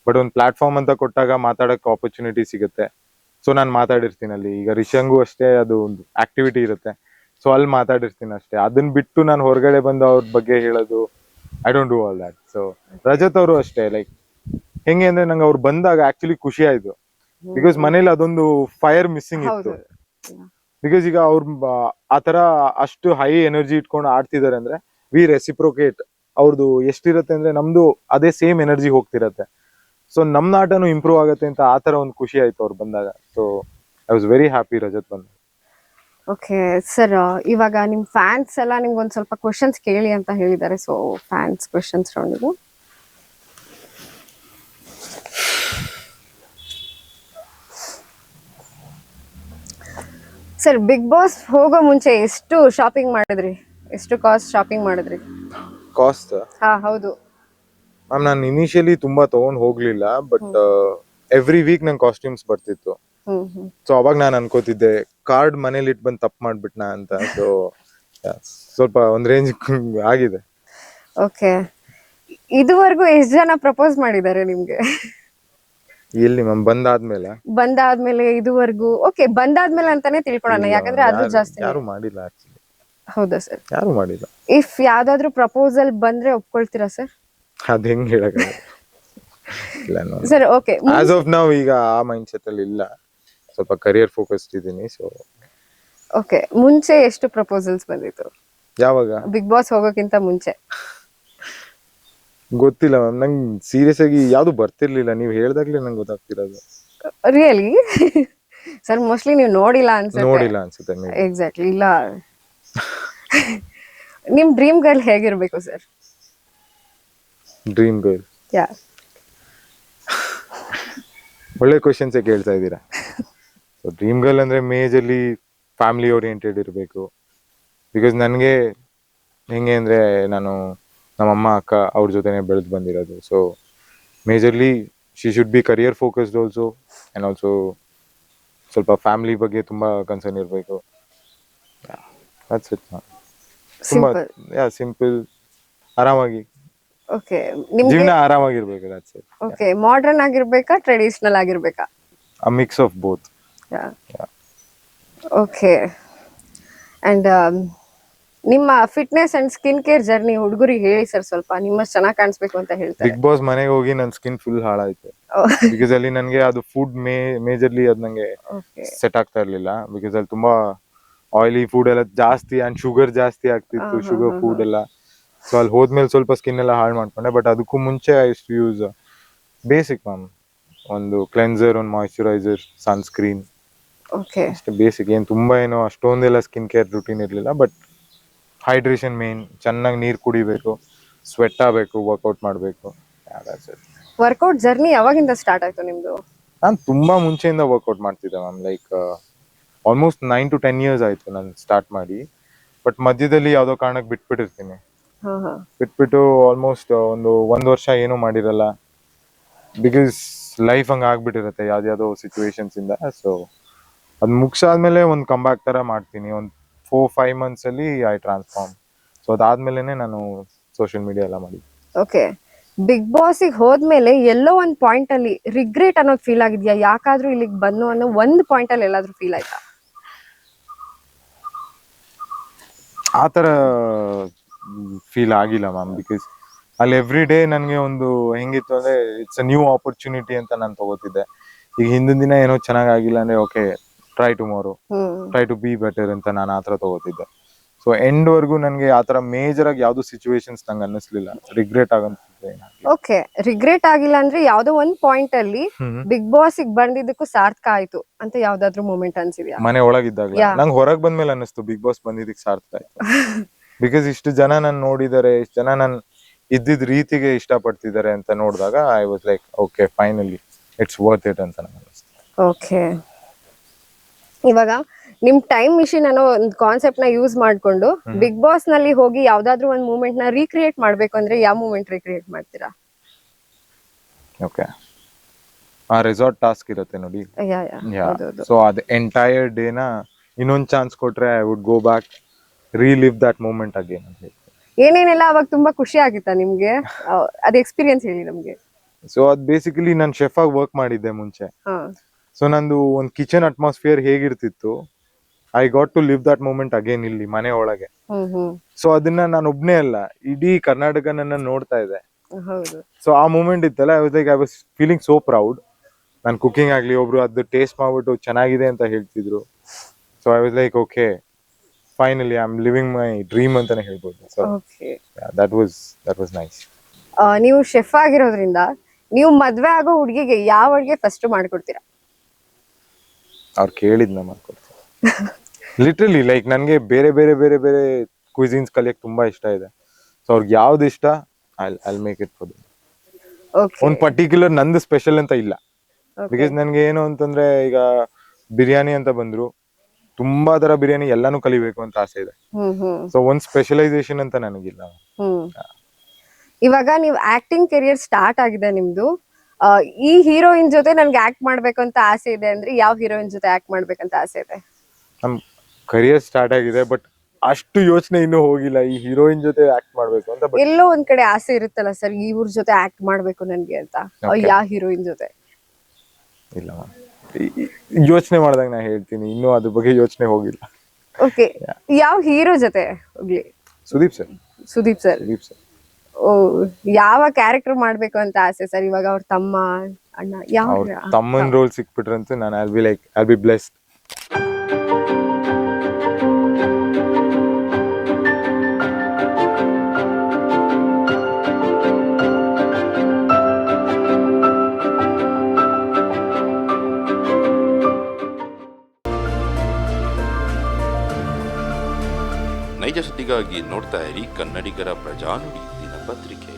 ಬಟ್ ಒಂದು ಪ್ಲಾಟ್ಫಾರ್ಮ್ ಅಂತ ಕೊಟ್ಟಾಗ ಮಾತಾಡೋಕೆ ಆಪರ್ಚುನಿಟಿ ಸಿಗುತ್ತೆ. ಸೊ ನಾನು ಮಾತಾಡಿರ್ತೀನಿ ಅಲ್ಲಿ. ಈಗ ರಿಷಂಗೂ ಅಷ್ಟೇ, ಅದು ಒಂದು ಆಕ್ಟಿವಿಟಿ ಇರುತ್ತೆ, ಸೊ ಅಲ್ಲಿ ಮಾತಾಡಿರ್ತೀನಿ ಅಷ್ಟೇ. ಅದನ್ನ ಬಿಟ್ಟು ನಾನು ಹೊರಗಡೆ ಬಂದು ಅವ್ರ ಬಗ್ಗೆ ಹೇಳೋದು, I don't do all that. So Rajat ಅವರು ಅಷ್ಟೇ, ಲೈಕ್ ಹೆಂಗೆ ಅಂದ್ರೆ ನಂಗೆ ಅವ್ರು ಬಂದಾಗ ಆಕ್ಚುಲಿ ಖುಷಿ ಆಯ್ತು. ಬಿಕಾಸ್ ಮನೇಲಿ ಅದೊಂದು ಫೈರ್ ಮಿಸ್ಸಿಂಗ್ ಇತ್ತು. ಬಿಕಾಸ್ ಈಗ ಅವ್ರ ಆತರ ಅಷ್ಟು ಹೈ ಎನರ್ಜಿ ಇಟ್ಕೊಂಡು ಆಡ್ತಿದಾರೆ ಅಂದ್ರೆ ವಿ ರೆಸಿಪ್ರೊಕೇಟ್. ಅವ್ರದ್ದು ಎಷ್ಟಿರತ್ತೆ ಅಂದ್ರೆ ನಮ್ದು ಅದೇ ಸೇಮ್ ಎನರ್ಜಿ ಹೋಗ್ತಿರತ್ತೆ. ಸೊ ನಮ್ ಆಟನು ಇಂಪ್ರೂವ್ ಆಗತ್ತೆ ಅಂತ ಆತರ ಒಂದು ಖುಷಿ ಆಯ್ತು ಅವ್ರು ಬಂದಾಗ. So I was very happy Rajat ಬಂದ. ಓಕೆ ಸರ್, ಇವಾಗ ನಿಮ್ ಫ್ಯಾನ್ಸ್ ಎಲ್ಲ ನಿಮ್ಗೆ ಒಂದ್ ಸ್ವಲ್ಪ ಕ್ವಶನ್ಸ್ ಕೇಳಿ ಅಂತ ಹೇಳಿದ್ದಾರೆ. ಸೊ ಫ್ಯಾನ್ಸ್ ಕ್ವಶನ್ಸ್ ರೌಂಡ್ ಇದು. ಸರ್, ಬಿಗ್ ಬಾಸ್ ಹೋಗೋ ಮುಂಚೆ ಎಷ್ಟು ಶಾಪಿಂಗ್ ಮಾಡಿದ್ರಿ? ಎಷ್ಟು ಕಾಸ್ಟ್ ಶಾಪಿಂಗ್ ಮಾಡಿದ್ರಿ? ಕಾಸ್ಟ್ ಹಾ ಹೌದು ಮ್ಯಾಮ್, ನಾನು ಇನಿಷಿಯಲಿ ತುಂಬಾ ತಗೊಂಡ್ ಹೋಗ್ಲಿಲ್ಲ, ಬಟ್ ಎವ್ರಿ ವೀಕ್ ನಂಗೆ ಕಾಸ್ಟ್ಯೂಮ್ಸ್ ಬರ್ತಿತ್ತು. ಸೊ ಅವಾಗ ನಾನು ಅನ್ಕೋತಿದ್ದೆ ಕಾರ್ಡ್ ಮನೇಲಿ ಇಟ್ಟು ಬಂದು ತಪ್ಪು ಮಾಡ್ಬಿಟ್ನಾ ಅಂತ. ಸೊ ಸ್ವಲ್ಪ ಒಂದ್ ರೇಂಜ್ ಆಗಿದೆ. ಓಕೆ, ಇದುವರೆಗೂ ಎಷ್ಟು ಜನ ಪ್ರಪೋಸ್ ಮಾಡಿದ್ದಾರೆ ನಿಮ್ಗೆ? ಎಲ್ಲಿ ಮ್ಯಾಮ್? ಬಂದಾದ್ಮೇಲೆ ಇದುವರೆಗೂ? ಓಕೆ, ಬಂದಾದ್ಮೇಲೆ ಅಂತಾನೆ ತಿಳ್ಕೊಳ್ಳೋಣ, ಯಾಕಂದ್ರೆ ಅದು ಜಾಸ್ತಿ. ಯಾರು ಮಾಡಿಲ್ಲ ಆಕ್ಚುಲಿ. ಹೌದಾ ಸರ್? ಯಾರು ಮಾಡಿಲ್ಲ. ಇಫ್ ಯಾವ್ದಾದ್ರು ಪ್ರಪೋಸಲ್ ಬಂದ್ರೆ ಒಪ್ಕೊಳ್ತೀರಾ ಸರ್? ಅದ್ ಹೆಂಗ್ ಹೇಳಕ್ sir okay, as of now ಈಗ ಆ ಮೈಂಡ್ ಸೆಟ್ ಅಲ್ಲಿ ಇಲ್ಲ, ಸ್ವಲ್ಪ ಕರಿಯರ್ ಫೋಕಸ್ಡ್ ಇದೀನಿ. ಸೊ ಓಕೆ, ಮುಂಚೆ ಎಷ್ಟು ಪ್ರಪೋಸಲ್ಸ್ ಬಂದಿತ್ತು? ಯಾವಾಗ? ಬಿಗ್ ಬಾಸ್ ಹೋಗೋಕ್ಕಿಂತ ಮುಂಚೆ? ಗೊತ್ತಿಲ್ಲ ಮ್ಯಾಮ್, ನಂಗೆ ಸೀರಿಯಸ್ ಆಗಿ ಯಾವ್ದು ಬರ್ತಿರ್ಲಿಲ್ಲ. ನೀವು ಹೇಳ್ದಾಗ್ಲೇ ನಂಗೆ ಗೊತ್ತಾಗ್ತಿರೋದು. ರಿಯಲಿ? ಸರ್ ಮೋಸ್ಟ್ಲಿ ನೀವು ನೋಡಿಲ್ಲ ಅನ್ಸುತ್ತೆ. ಎಕ್ಸಾಕ್ಟ್ಲಿ, ಇಲ್ಲ. ನಿಮ್ ಡ್ರೀಮ್ ಗರ್ಲ್ ಹೇಗಿರ್ಬೇಕು ಸರ್? Dream girl? ಯಾ, ಒಳ್ಳೆ ಕ್ವಶನ್ಸ್ ಕೇಳ್ತಾ ಇದ್ದೀರಾ. ಸೊ ಡ್ರೀಮ್ ಗರ್ಲ್ ಅಂದ್ರೆ ಮೇಜರ್ಲಿ ಫ್ಯಾಮಿಲಿ ಓರಿಯೆಂಟೆಡ್ ಇರಬೇಕು. ಬಿಕಾಸ್ ನನಗೆ ಹೆಂಗೆ ಅಂದರೆ ನಾನು ನಮ್ಮಮ್ಮ ಅಕ್ಕ ಅವ್ರ ಜೊತೆನೇ ಬೆಳೆದು ಬಂದಿರೋದು. So majorly she should be career focused also and also ಸ್ವಲ್ಪ ಫ್ಯಾಮಿಲಿ ಬಗ್ಗೆ ತುಂಬ ಕನ್ಸರ್ನ್ ಇರಬೇಕು. That's it. ತುಂಬ ಸಿಂಪಲ್, ಆರಾಮಾಗಿ ಓಕೆ ನಿಮ್ಗೆ ಜೀವನ ಆರಾಮಾಗಿರ್ಬೇಕು. That's it. ಓಕೆ ಮಾಡರ್ನ್ ಆಗಿರ್ಬೇಕಾ ಟ್ರೆಡಿಷನಲ್ ಆಗಿರ್ಬೇಕಾ? A mix of both. Okay and ನಿಮ್ಮ fitness and skin care journey ಹುಡುಗರಿಗೆ ಹೇಳಿ ಸರ್ ಸ್ವಲ್ಪ. ನಿಮ್ಮಷ್ಟು ಚೆನ್ನಾಗಿ ಕಾಣಿಸ್ಬೇಕು ಅಂತ ಹೇಳ್ತಾರೆ. ಬಿಗ್ ಬಾಸ್ ಮನೆಗೆ ಹೋಗಿ ನನ್ನ ಸ್ಕಿನ್ ಫುಲ್ ಹಾಳಾಯ್ತು. ಬಿಕಾಸ್ ಅಲ್ಲಿ ನನಗೆ ಅದು ಫುಡ್ ಮೇಜರ್ಲಿ ಅದು ನಂಗೆ ಸೆಟ್ ಆಗ್ತಾ ಇರ್ಲಿಲ್ಲ. ಬಿಕಾಸ್ ಅಲ್ಲಿ ತುಂಬಾ ಆಯಿಲಿ ಫುಡ್ ಎಲ್ಲ ಜಾಸ್ತಿ ಅಂಡ್ ಶುಗರ್ ಜಾಸ್ತಿ ಆಗ್ತಿತ್ತು, ಶುಗರ್ ಫುಡ್ ಎಲ್ಲ. ಸೊ ಅಲ್ಲಿ ಹೋದ್ಮೇಲೆ ಸ್ವಲ್ಪ ಸ್ಕಿನ್ ಎಲ್ಲ ಹಾಳು ಮಾಡ್ಕೊಂಡೆ. ಬಟ್ ಅದಕ್ಕೂ ಮುಂಚೆ ಐ ಯೂಸ್ ಬೇಸಿಕ್ ಮ್ಯಾಮ್, ಒಂದು ಕ್ಲೆನ್ಸರ್, ಒಂದು ಮಾಯಿಶ್ಚರೈಸರ್, ಸನ್ಸ್ಕ್ರೀನ್, ಓಕೆ ಅಷ್ಟೇ ಬೇಸಿಕ್. ಏನು ತುಂಬಾ ಏನೋ ಅಷ್ಟೊಂದೆಲ್ಲ ಸ್ಕಿನ್ ಕೇರ್ ರೂಟೀನ್ ಇರಲಿಲ್ಲ. ಬಟ್ ಹೈಡ್ರೇಷನ್ ಮೇನ್, ಚೆನ್ನಾಗಿ ನೀರು ಕುಡಿಬೇಕು, ಸ್ವೆಟ್ ಆಗಬೇಕು, ವರ್ಕೌಟ್ ಮಾಡಬೇಕು. ವರ್ಕೌಟ್ ಜರ್ನಿ ಯಾವಾಗಿಂದ ಸ್ಟಾರ್ಟ್ ಆಯ್ತು ನಿಮ್ದು? ನಾನು ತುಂಬಾ ಮುಂಚೆಯಿಂದ ವರ್ಕೌಟ್ ಮಾಡ್ತಿದ್ದೆ ma'am. Like almost 9 to 10 years ಆಯ್ತು ನಾನು ಸ್ಟಾರ್ಟ್ ಮಾಡಿ. ಬಟ್ ಮಧ್ಯದಲ್ಲಿ ಯಾವುದೋ ಕಾರಣಕ್ಕೆ ಬಿಟ್ಬಿಟ್ಟಿರ್ತೀನಿ. ಬಿಟ್ಬಿಟ್ಟು ಆಲ್ಮೋಸ್ಟ್ ಒಂದು ವರ್ಷ ಏನೂ ಮಾಡಿರಲ್ಲ. ಬಿಕಾಸ್ ಲೈಫ್ ಹಂಗೆ ಆಗ್ಬಿಟ್ಟಿರುತ್ತೆ ಯಾವ್ದ್ಯಾವುದೋ ಸಿಚುವೇಶನ್ಸ್ ಇಂದ. ಸೊ ಅದು ಮುಗಿಸಾದ್ಮೇಲೆ ಒಂದು ಕಂಬ್ಯಾಕ್ ತರ ಮಾಡ್ತೀನಿ. ಒಂದು 4-5 months ಅಲ್ಲಿ ಐ ಟ್ರಾನ್ಸ್ಫಾರ್ಮ್. ಸೊ ಅದಾದ್ಮೇಲೆ ನಾನು ಸೋಷಿಯಲ್ ಮೀಡಿಯಾ ಎಲ್ಲ ಮಾಡಿ. ಓಕೆ ಬಿಗ್ ಬಾಸ್ಗೆ ಹೋದ್ಮೇಲೆ ಎಲ್ಲೋ ಒಂದ್ ಪಾಯಿಂಟ್ ಅಲ್ಲಿ ರಿಗ್ರೆಟ್ ಅನ್ನೋದು ಫೀಲ್ ಆಗಿದ್ಯಾ? ಯಾಕಾದ್ರೂ ಇಲ್ಲಿಗೆ ಬಂದು ಅನ್ನೋ ಒಂದು ಪಾಯಿಂಟ್ ಅಲ್ಲಿ ಎಲ್ಲಾದ್ರೂ ಫೀಲ್ ಆಯ್ತಾ? ಆ ಥರ ಫೀಲ್ ಆಗಿಲ್ಲ ಮ್ಯಾಮ್. ಬಿಕಾಸ್ ಅಲ್ಲಿ ಎವ್ರಿ ಡೇ ನನಗೆ ಒಂದು ಹೆಂಗಿತ್ತು ಅಂದರೆ ಇಟ್ಸ್ ಅ ನ್ಯೂ ಆಪರ್ಚುನಿಟಿ ಅಂತ ನಾನು ತಗೋತಿದ್ದೆ. ಈಗ ಹಿಂದಿನ ದಿನ ಏನೋ ಚೆನ್ನಾಗಿಲ್ಲ ಅಂದರೆ okay, try tomorrow, try to be better ಅಂತ ನಾನು ಆ ಥರ ತಗೋತಿದ್ದೆ. ಸೊ ಎಂಡ್ವರೆಗೂ ನನಗೆ ಆ ಥರ ಮೇಜರ್ ಆಗಿ ಯಾವ್ದು ಸಿಚುವೇಶನ್ಸ್ ನಂಗೆ ಅನ್ನಿಸ್ಲಿಲ್ಲ. ರಿಗ್ರೆಟ್ ಆಗಂತ. ಓಕೆ ರಿಗ್ರೆಟ್ ಆಗಿಲ್ಲ ಅಂದ್ರೆ ಯಾವ್ದೋ ಒಂದ್ ಪಾಯಿಂಟ್ ಅಲ್ಲಿ ಬಿಗ್ ಬಾಸ್ ಬಂದಿದ್ದಕ್ಕೂ ಸಾರ್ಥಕ ಆಯ್ತು ಅಂತ ಯಾವ್ದಾದ್ರು ಮೂಮೆಂಟ್ ಅನ್ಸಿದ್ಯಾ? ಮನೆ ಒಳಗಿದ್ದಾಗ ನಂಗೆ ಹೊರಗೆ ಬಂದ್ಮೇಲೆ ಅನ್ನಿಸ್ತು ಬಿಗ್ ಬಾಸ್ ಬಂದಿದ್ದಕ್ಕೆ ಸಾರ್ಥಕ ಆಯ್ತು. ಬಿಕಾಸ್ ಇಷ್ಟು ಜನ ನಾನು ನೋಡಿದ್ದಾರೆ, ಇಷ್ಟು ಜನ ನಾನು ಇದ್ದಿದ್ ರೀತಿಗೆ ಇಷ್ಟಪಡ್ತಿದ್ದಾರೆ ಅಂತ ನೋಡಿದಾಗ I was like okay, finally it's worth it ಅಂತ ನನಗೆ ಅನಿಸ್ತು. ಓಕೆ ಇವಾಗ ನಿಮ್ ಟೈಮ್ ಮಿಷಿನ್ ಅನ್ನೋ ಒಂದು ಕಾನ್ಸೆಪ್ಟ್ ನ ಯೂಸ್ ಮಾಡ್ಕೊಂಡು ಬಿಗ್ ಬಾಸ್ ನಲ್ಲಿ ಹೋಗಿ ಯಾವ್ದಾದ್ರು ಒಂದ್ ಮೂಮೆಂಟ್ ನ ರೀಕ್ರಿಯೇಟ್ ಮಾಡ್ಬೇಕು ಅಂದ್ರೆ ಯಾವ ಮೂಮೆಂಟ್ ರೀಕ್ರಿಯೇಟ್ ಮಾಡ್ತೀರಾ? ಓಕೆ, ಆ ರೆಸಾರ್ಟ್ ಟಾಸ್ಕ್ ಇರುತ್ತೆ ನೋಡಿ. ಸೊ ಅದ್ ಎಂಟೈರ್ ಡೇನ ಇನ್ನೊಂದ್ ಚಾನ್ಸ್ ಕೊಟ್ರೆ I would go back, relive that moment again ಅಂತ ಹೇಳಿ. ಏನೇನೆಲ್ಲ ಅವಾಗ ತುಂಬಾ ಖುಷಿ ಆಗಿತ್ತಾ ನಿಮ್ಗೆ? ಅದ್ ಎಕ್ಸ್ಪೀರಿಯನ್ಸ್ ಹೇಳಿ ನಮ್ಗೆ. ಸೊ ಅದ್ ಬೇಸಿಕಲಿ ನಾನು ಶೆಫ್ ಆಗಿ ವರ್ಕ್ ಮಾಡಿದ್ದೆ ಮುಂಚೆ. ಸೊ ನಂದು ಒಂದು ಕಿಚನ್ ಅಟ್ಮಾಸ್ಫಿಯರ್ ಹೇಗಿರ್ತಿತ್ತು, I got to live that moment again ಇಲ್ಲಿ ಮನೆ ಒಳಗೆ. ಸೊ ಅದನ್ನ ನಾನು ಒಬ್ನೇ ಅಲ್ಲ, ಇಡೀ ಕರ್ನಾಟಕ ನನ್ನ ನೋಡ್ತಾ ಇದೆ. ಸೊ ಆ ಮೂಮೆಂಟ್ ಇತ್ತಲ್ಲ, I was feeling so proud. ನಾನು ಕುಕಿಂಗ್ ಆಗ್ಲಿ ಒಬ್ರು ಅದು ಟೇಸ್ಟ್ ಮಾಡ್ಬಿಟ್ಟು ಚೆನ್ನಾಗಿದೆ ಅಂತ ಹೇಳ್ತಿದ್ರು. So I was like okay, finally I am living my dream ಅಂತಾನೆ ಹೇಳ್ಬೋದು. So that was nice. ನೀವು ಶೆಫ್ ಆಗಿರೋದ್ರಿಂದ ನೀವು ಮದ್ವೆ ಆಗೋ ಹುಡುಗಿಗೆ ಯಾವ ಅಡುಗೆ ಫಸ್ಟ್ ಮಾಡ್ಕೊಡ್ತೀರಾ? ಅವ್ರು ಕೇಳಿದ್ನ ಮಾಡ್ಕೊಡ್ತೀನಿ. ಲಿಟ್ರಲಿ ಲೈಕ್ ನನಗೆ ಬೇರೆ ಬೇರೆ ಬೇರೆ ಬೇರೆ ಕ್ವಿಸಿನ್ಸ್ ಕಲಿಯಕ್ಕೆ ತುಂಬಾ ಇಷ್ಟ ಇದೆ. ಸೊ ಅವ್ರಿಗೆ ಯಾವ್ದು ಇಷ್ಟ I'll make it for them. ಒಂದು ಪರ್ಟಿಕ್ಯುಲರ್ ನಂದು ಸ್ಪೆಷಲ್ ಅಂತ ಇಲ್ಲ. ಬಿಕಾಸ್ ನನ್ಗೆ ಏನು ಅಂತಂದ್ರೆ ಈಗ ಬಿರಿಯಾನಿ ಅಂತ ಬಂದ್ರು, ತುಂಬಾ ತರ ಬಿರಿಯಾನಿ ಎಲ್ಲಾನು ಕಲಿಬೇಕು ಅಂತ ಆಸೆ ಇದೆ. ಸೊ ಒಂದ್ ಸ್ಪೆಷಲೈಸೇಷನ್ ಅಂತ ನನಗಿಲ್ಲ. ಇವಾಗ ನೀವು ಆಕ್ಟಿಂಗ್ ಕೆರಿಯರ್ ಸ್ಟಾರ್ಟ್ ಆಗಿದೆ ನಿಮ್ದು. ಈ ಹೀರೋಯಿನ್ ಜೊತೆ ನನ್ಗೆ ಆಕ್ಟ್ ಮಾಡ್ಬೇಕು ಅಂತ ಆಸೆ ಇದೆ ಅಂದ್ರೆ ಯಾವ ಹೀರೋಯಿನ್ ಜೊತೆ ಆಕ್ಟ್ ಮಾಡ್ಬೇಕಂತ ಆಸೆ ಇದೆ? ನಮ್ ಕರಿಯರ್ ಸ್ಟಾರ್ಟ್ ಆಗಿದೆ, ಬಟ್ ಅಷ್ಟು ಯೋಚನೆ ಇನ್ನೂ ಹೋಗಿಲ್ಲ ಈ ಹೀರೋಯಿನ್ ಜೊತೆ ಆಕ್ಟ್ ಮಾಡ್ಬೇಕು ಅಂತ. ಎಲ್ಲೋ ಒಂದ್ ಕಡೆ ಆಸೆ ಇರುತ್ತಲ್ಲ ಸರ್, ಇವ್ರ ಜೊತೆ ಆಕ್ಟ್ ಮಾಡ್ಬೇಕು ನನ್ಗೆ ಅಂತ, ಯಾವ ಹೀರೋಯಿನ್ ಜೊತೆ? ಇಲ್ಲ ಯೋಚನೆ ಮಾಡಿದಾಗ ನಾ ಹೇಳ್ತೀನಿ, ಇನ್ನೂ ಅದ್ರ ಬಗ್ಗೆ ಯೋಚನೆ ಹೋಗಿಲ್ಲ. ಓಕೆ, ಯಾವ ಹೀರೋ ಜೊತೆ ಹೋಗ್ಲಿ? ಸುದೀಪ್ ಸರ್. ಸುದೀಪ್ ಸರ್. ಓ, ಯಾವ ಕ್ಯಾರೆಕ್ಟರ್ ಮಾಡ್ಬೇಕು ಅಂತ ಆಸೆ ಸರ್? ಇವಾಗ ಅವ್ರ ತಮ್ಮ, ಅಣ್ಣ, ಯಾವ ತಮ್ಮನ್ ರೋಲ್ ಸಿಕ್ಬಿಟ್ರಂತೂ ನಾನು ಐಲ್ ಬಿ ಬ್ಲೆಸ್ಡ್. ನೈಜ ಸುದ್ದಿಗಾಗಿ ನೋಡ್ತಾ ಇರಿ ಕನ್ನಡಿಗರ ಪ್ರಜಾನುಡಿ ದಿನಪತ್ರಿಕೆ.